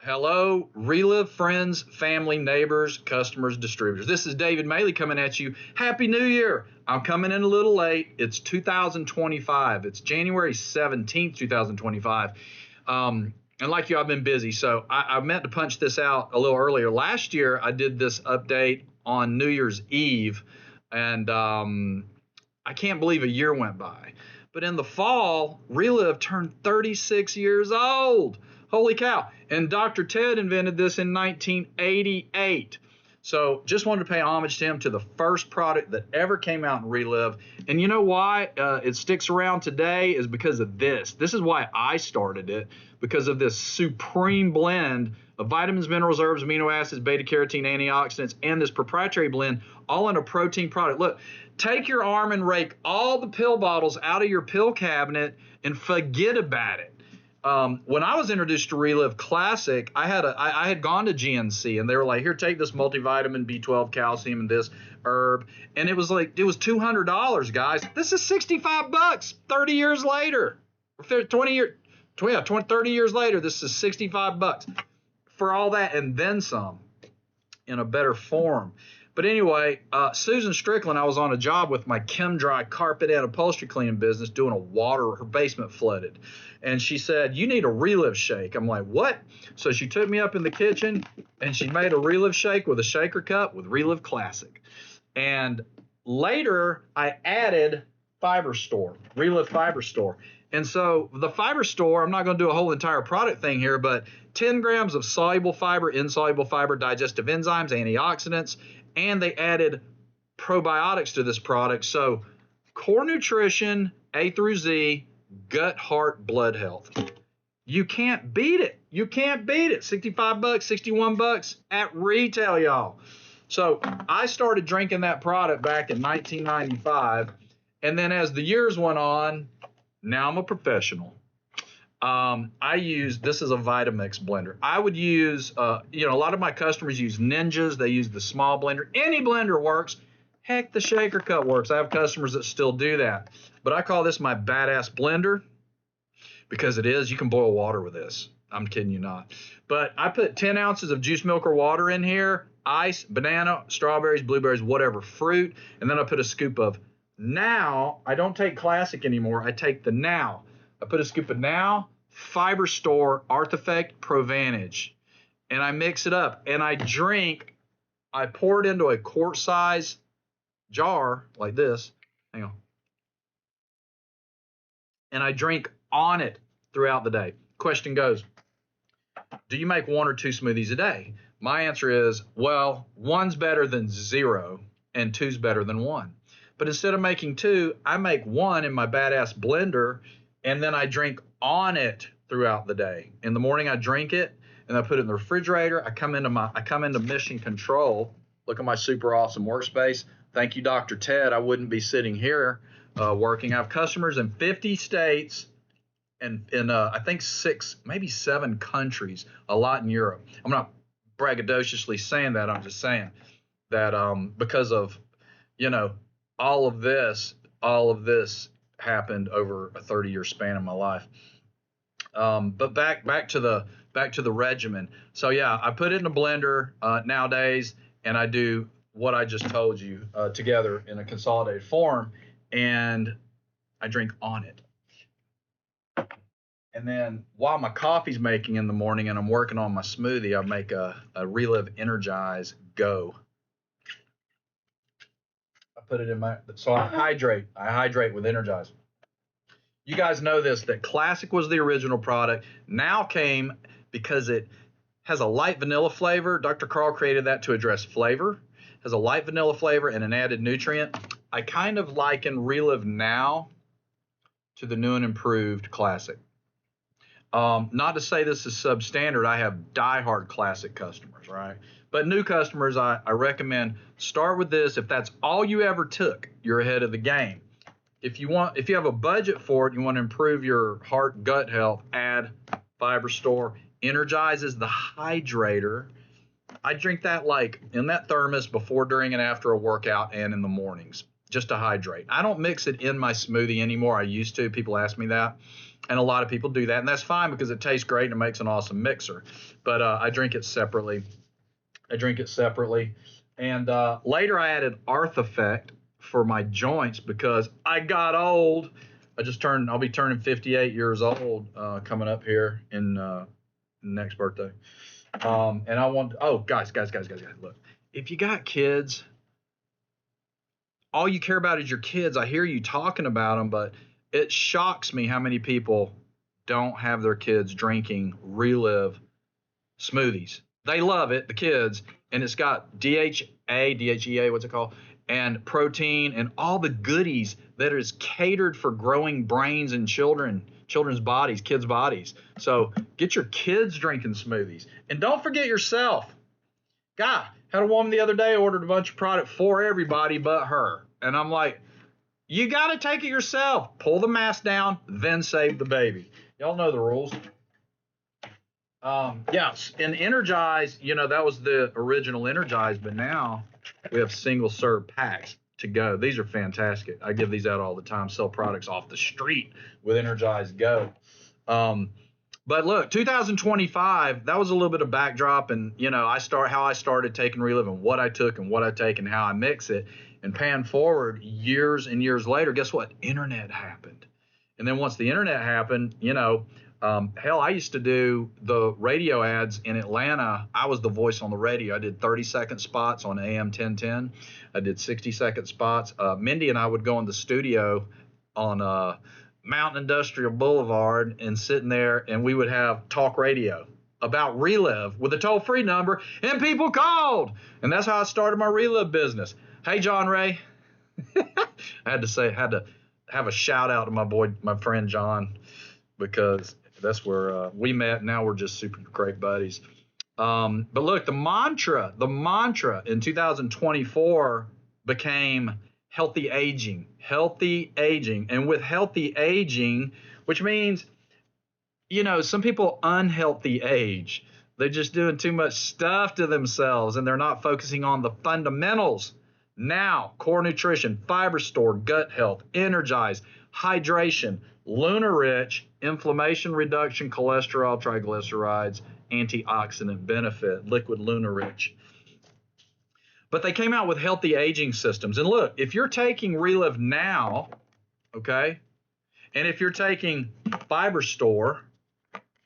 Hello, Reliv friends, family, neighbors, customers, distributors. This is David Mahle coming at you. Happy New Year. I'm coming in a little late. It's 2025. It's January 17th, 2025. And like you, I've been busy. So I meant to punch this out a little earlier. Last year, I did this update on New Year's Eve. And I can't believe a year went by. But in the fall, Reliv turned 36 years old. Holy cow. And Dr. Ted invented this in 1988. So just wanted to pay homage to him, to the first product that ever came out in Reliv. And you know why it sticks around today is because of this. This is why I started it, because of this supreme blend of vitamins, minerals, herbs, amino acids, beta carotene, antioxidants, and this proprietary blend all in a protein product. Look, take your arm and rake all the pill bottles out of your pill cabinet and forget about it. When I was introduced to Reliv Classic, I had gone to GNC and they were like, here, take this multivitamin, B12, calcium, and this herb. And it was $200, guys. This is 65 bucks 30 years later. 30 years later, this is 65 bucks for all that and then some in a better form. But anyway, Susan Strickland, I was on a job with my ChemDry carpet and upholstery cleaning business doing her basement flooded. And she said, you need a Reliv shake. I'm like, what? So she took me up in the kitchen and she made a Reliv shake with a shaker cup with Reliv Classic. And later I added Fiber Store, Reliv Fiber Store. And so the Fiber Store, I'm not going to do a whole entire product thing here, but 10 grams of soluble fiber, insoluble fiber, digestive enzymes, antioxidants, and they added probiotics to this product. So core nutrition, A through Z, gut, heart, blood health. You can't beat it. You can't beat it. 65 bucks, 61 bucks at retail, y'all. So I started drinking that product back in 1995. And then as the years went on, now I'm a professional. This is a Vitamix blender. I would use, a lot of my customers use Ninjas. They use the small blender. Any blender works. Heck, the shaker cup works. I have customers that still do that. But I call this my badass blender because it is. You can boil water with this. I'm kidding you not. But I put 10 ounces of juice, milk, or water in here. Ice, banana, strawberries, blueberries, whatever, fruit. And then I put a scoop of Now. I don't take Classic anymore. I take the Now. I put a scoop of Now, Fiber Store, Arthefect, Provantage, and I mix it up and I pour it into a quart size jar like this. Hang on. And I drink on it throughout the day. Question goes, do you make one or two smoothies a day? My answer is, well, one's better than zero and two's better than one. But instead of making two, I make one in my badass blender and then I drink on it throughout the day. In the morning, I drink it and I put it in the refrigerator. I come into mission control. Look at my super awesome workspace. Thank you, Dr. Ted. I wouldn't be sitting here working. I have customers in 50 states and in I think 6, maybe 7 countries, a lot in Europe. I'm not braggadociously saying that. I'm just saying that because of, all of this happened over a 30-year span of my life. But back to the regimen. So yeah, I put it in a blender nowadays, and I do what I just told you together in a consolidated form, and I drink on it. And then while my coffee's making in the morning and I'm working on my smoothie, I make a Reliv Energize Go. I put it in so I hydrate with Energize. You guys know this, that Classic was the original product. Now came because it has a light vanilla flavor. Dr. Carl created that to address flavor. Has a light vanilla flavor and an added nutrient. I kind of liken Reliv Now to the new and improved Classic. Not to say this is substandard. I have diehard Classic customers, right? But new customers, I recommend start with this. If that's all you ever took, you're ahead of the game. If you have a budget for it, you want to improve your heart, gut health, add Fiber Store. Energize is the hydrator. I drink that like in that thermos before, during, and after a workout and in the mornings just to hydrate. I don't mix it in my smoothie anymore. I used to. People ask me that. And a lot of people do that, and that's fine because it tastes great and it makes an awesome mixer. But I drink it separately. And later I added Arth Effect for my joints because I got old. I'll be turning 58 years old coming up here in next birthday. And I want, oh, guys, look, if you got kids, all you care about is your kids. I hear you talking about them, but it shocks me how many people don't have their kids drinking Reliv smoothies. They love it, the kids, and it's got DHEA, what's it called, and protein and all the goodies that is catered for growing brains and children's bodies, kids' bodies. So get your kids drinking smoothies. And don't forget yourself. God, had a woman the other day ordered a bunch of product for everybody but her. And I'm like, you got to take it yourself. Pull the mask down, then save the baby. Y'all know the rules. Yes, and Energize, that was the original Energize, but now we have single serve packs to go. These are fantastic. I give these out all the time, sell products off the street with Energize Go. But look, 2025, that was a little bit of backdrop, and how I started taking Reliv and what I took and what I take and how I mix it. And pan forward years and years later, guess what? Internet happened. And then once the internet happened, hell, I used to do the radio ads in Atlanta. I was the voice on the radio. I did 30-second spots on AM 1010. I did 60-second spots. Mindy and I would go in the studio on Mountain Industrial Boulevard and sitting there, and we would have talk radio about Reliv with a toll-free number, and people called. And that's how I started my Reliv business. Hey, John Ray. I had to have a shout out to my friend John, because that's where we met. Now we're just super great buddies. But look, the mantra in 2024 became healthy aging. And with healthy aging, which means, some people unhealthy age. They're just doing too much stuff to themselves and they're not focusing on the fundamentals. Now, core nutrition, fiber store, gut health, Energize, hydration, Lunar Rich, inflammation reduction, cholesterol, triglycerides, antioxidant benefit, liquid Lunar Rich. But they came out with healthy aging systems. And look, if you're taking Reliv now, okay, and if you're taking Fiber Store,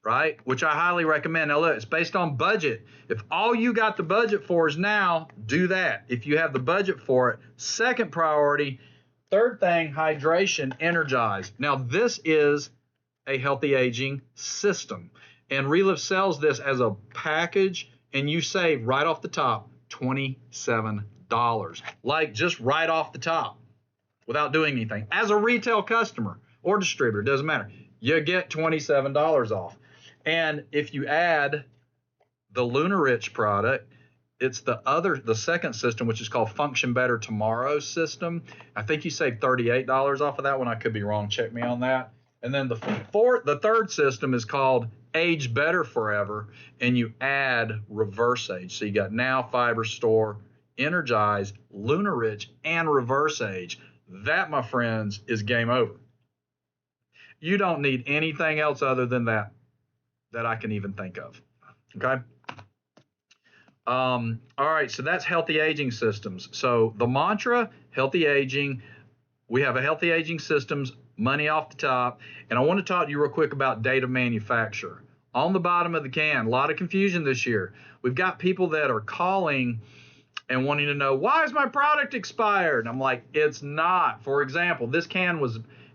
right, which I highly recommend. Now look, it's based on budget. If all you got the budget for is now, do that. If you have the budget for it, second priority. Third thing, hydration, Energize. Now this is a healthy aging system. And Reliv sells this as a package, and you save right off the top $27. Like just right off the top without doing anything. As a retail customer or distributor, doesn't matter. You get $27 off. And if you add the Lunar Rich product, it's the second system, which is called Function Better Tomorrow system. I think you save $38 off of that one. I could be wrong. Check me on that. And then the third system is called Age Better Forever, and you add Reverse Age. So you got Now, Fiber Store, Energize, Lunar Rich, and Reverse Age. That, my friends, is game over. You don't need anything else other than that I can even think of. Okay? All right, so that's healthy aging systems. So the mantra, healthy aging. We have a healthy aging systems, money off the top. And I want to talk to you real quick about date of manufacture. On the bottom of the can, a lot of confusion this year. We've got people that are calling and wanting to know, why is my product expired? And I'm like, it's not. For example, this can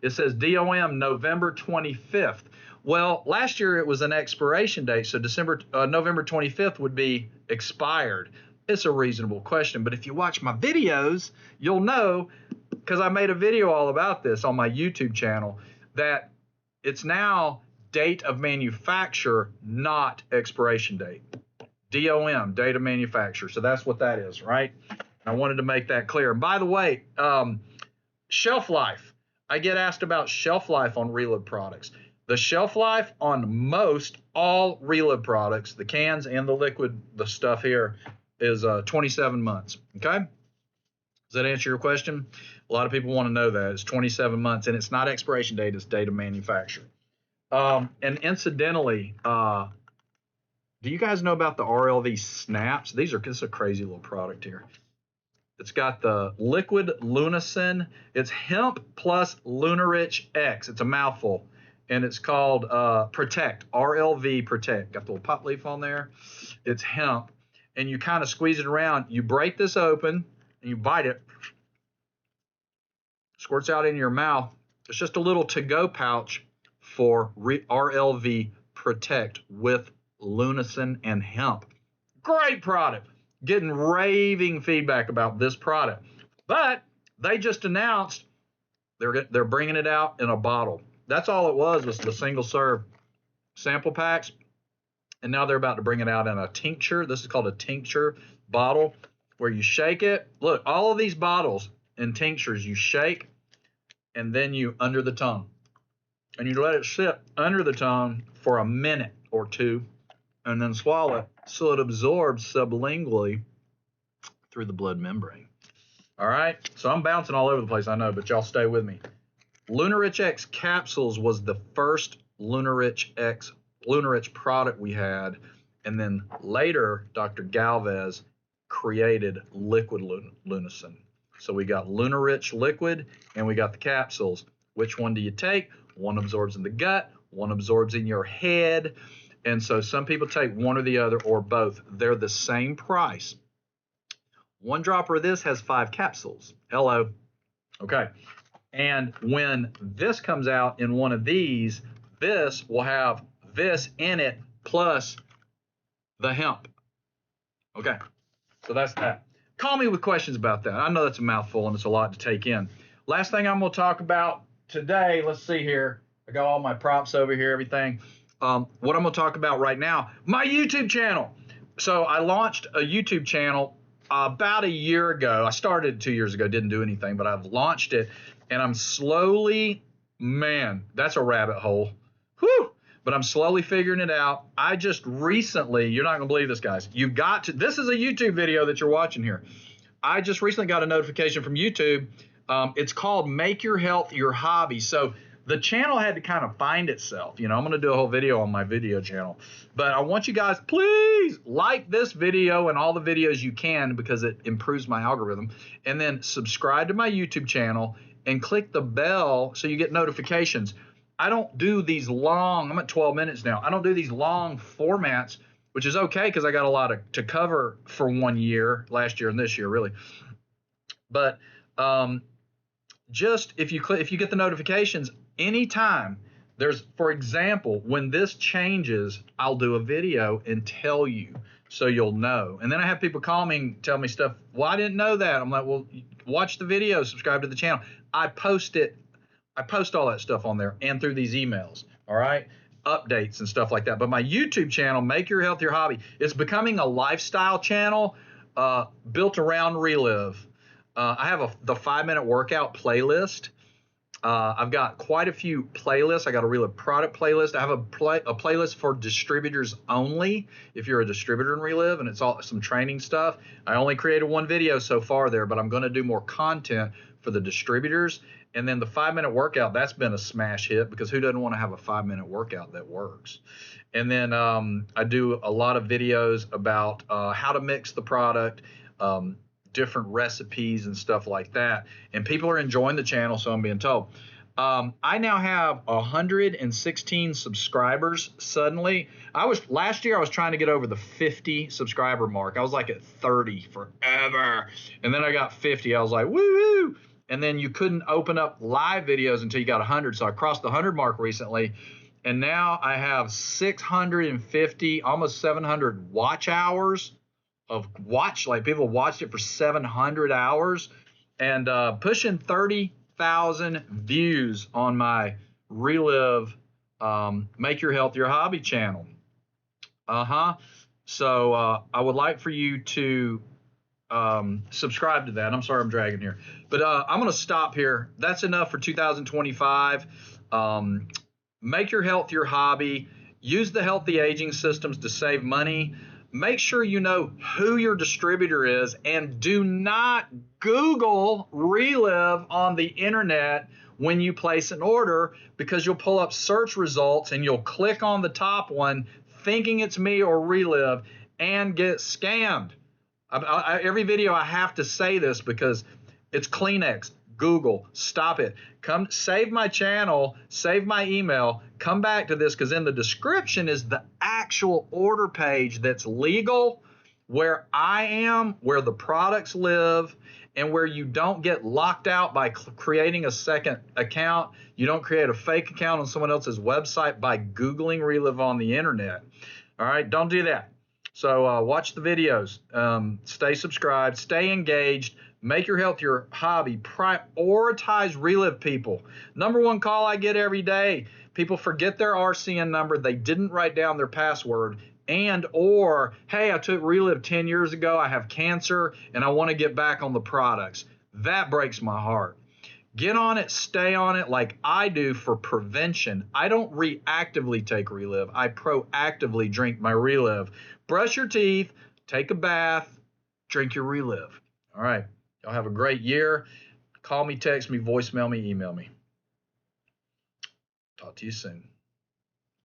it says DOM November 25th. Well, last year it was an expiration date, so November 25th would be expired. It's a reasonable question, but if you watch my videos, you'll know, because I made a video all about this on my YouTube channel, that it's now date of manufacture, not expiration date. DOM, date of manufacture. So that's what that is, right? And I wanted to make that clear. And by the way, shelf life. I get asked about shelf life on Reliv products. The shelf life on most all Reliv products, the cans and the liquid, the stuff here, is 27 months. Okay? Does that answer your question? A lot of people want to know that. It's 27 months, and it's not expiration date, it's date of manufacture. And incidentally, do you guys know about the RLV snaps? This is a crazy little product here. It's got the liquid lunasin. It's hemp plus Lunarich X. It's a mouthful. And it's called Protect, RLV Protect. Got the little pop leaf on there. It's hemp. And you kind of squeeze it around. You break this open and you bite it. Squirts out in your mouth. It's just a little to-go pouch for RLV Protect with lunasin and hemp. Great product. Getting raving feedback about this product. But they just announced they're bringing it out in a bottle. That's all it was the single serve sample packs. And now they're about to bring it out in a tincture. This is called a tincture bottle where you shake it. Look, all of these bottles and tinctures you shake and then you under the tongue. And you let it sit under the tongue for a minute or two and then swallow it so it absorbs sublingually through the blood membrane. All right, so I'm bouncing all over the place, I know, but y'all stay with me. Lunarich X capsules was the first Lunarich product we had, and then later Dr. Galvez created liquid lunasin. So we got Lunarich liquid and we got the capsules. Which one do you take? One absorbs in the gut, one absorbs in your head. And so some people take one or the other or both. They're the same price. One dropper of this has 5 capsules. Hello. Okay. And when this comes out in one of these, this will have this in it plus the hemp. Okay. So that's that. Call me with questions about that. I know that's a mouthful and it's a lot to take in. Last thing I'm going to talk about today, let's see here. I got all my props over here, everything. What I'm going to talk about right now, my YouTube channel. So I launched a YouTube channel about a year ago. I started 2 years ago, didn't do anything, but I've launched it and I'm slowly, man, that's a rabbit hole. Whew. But I'm slowly figuring it out. I just recently, you're not going to believe this, guys. This is a YouTube video that you're watching here. I just recently got a notification from YouTube. It's called Make Your Health Your Hobby. So the channel had to kind of find itself. You know, I'm going to do a whole video on my video channel. But I want you guys, please like this video and all the videos you can because it improves my algorithm. And then subscribe to my YouTube channel and click the bell so you get notifications. I don't do these long, I'm at 12 minutes now. I don't do these long formats, which is okay because I got a lot to cover for 1 year, last year and this year, really. But just if you get the notifications anytime for example, when this changes, I'll do a video and tell you so you'll know. And then I have people call me and tell me stuff. Well, I didn't know that. I'm like, well, watch the video, subscribe to the channel. I post all that stuff on there and through these emails. All right. Updates and stuff like that. But my YouTube channel, Make Your Health Your Hobby, it's becoming a lifestyle channel built around Reliv. I have the 5-minute workout playlist. I've got quite a few playlists. I got a Reliv product playlist. I have a playlist for distributors only. If you're a distributor in Reliv, and it's all some training stuff. I only created 1 video so far there, but I'm going to do more content for the distributors. And then the 5-minute workout, that's been a smash hit because who doesn't want to have a 5-minute workout that works? And then I do a lot of videos about how to mix the product, different recipes and stuff like that. And people are enjoying the channel, so I'm being told. I now have 116 subscribers suddenly. Last year I was trying to get over the 50 subscriber mark. I was like at 30 forever. And then I got 50. I was like, woo-hoo. And then you couldn't open up live videos until you got 100. So I crossed the 100 mark recently. And now I have 650, almost 700 watch hours like people watched it for 700 hours and pushing 30,000 views on my Reliv Make Your Health Your Hobby channel. So I would like for you to subscribe to that. I'm sorry I'm dragging here, but I'm going to stop here. That's enough for 2025. Make your health your hobby. Use the healthy aging systems to save money. Make sure you know who your distributor is and do not Google Reliv on the internet when you place an order, because you'll pull up search results and you'll click on the top one thinking it's me or Reliv and get scammed. Every video I have to say this because it's Kleenex. Google, stop it. Come save my channel, save my email, come back to this, because in the description is the actual order page that's legal, where I am, where the products live, and where you don't get locked out by creating a second account. You don't create a fake account on someone else's website by Googling Reliv on the internet. All right, don't do that. So watch the videos, stay subscribed, stay engaged, make your health your hobby, prioritize Reliv people. Number one call I get every day, people forget their RCN number, they didn't write down their password, and or, hey, I took Reliv 10 years ago, I have cancer, and I want to get back on the products. That breaks my heart. Get on it, stay on it like I do for prevention. I don't reactively take Reliv. I proactively drink my Reliv. Brush your teeth, take a bath, drink your Reliv. All right. Y'all have a great year. Call me, text me, voicemail me, email me. Talk to you soon.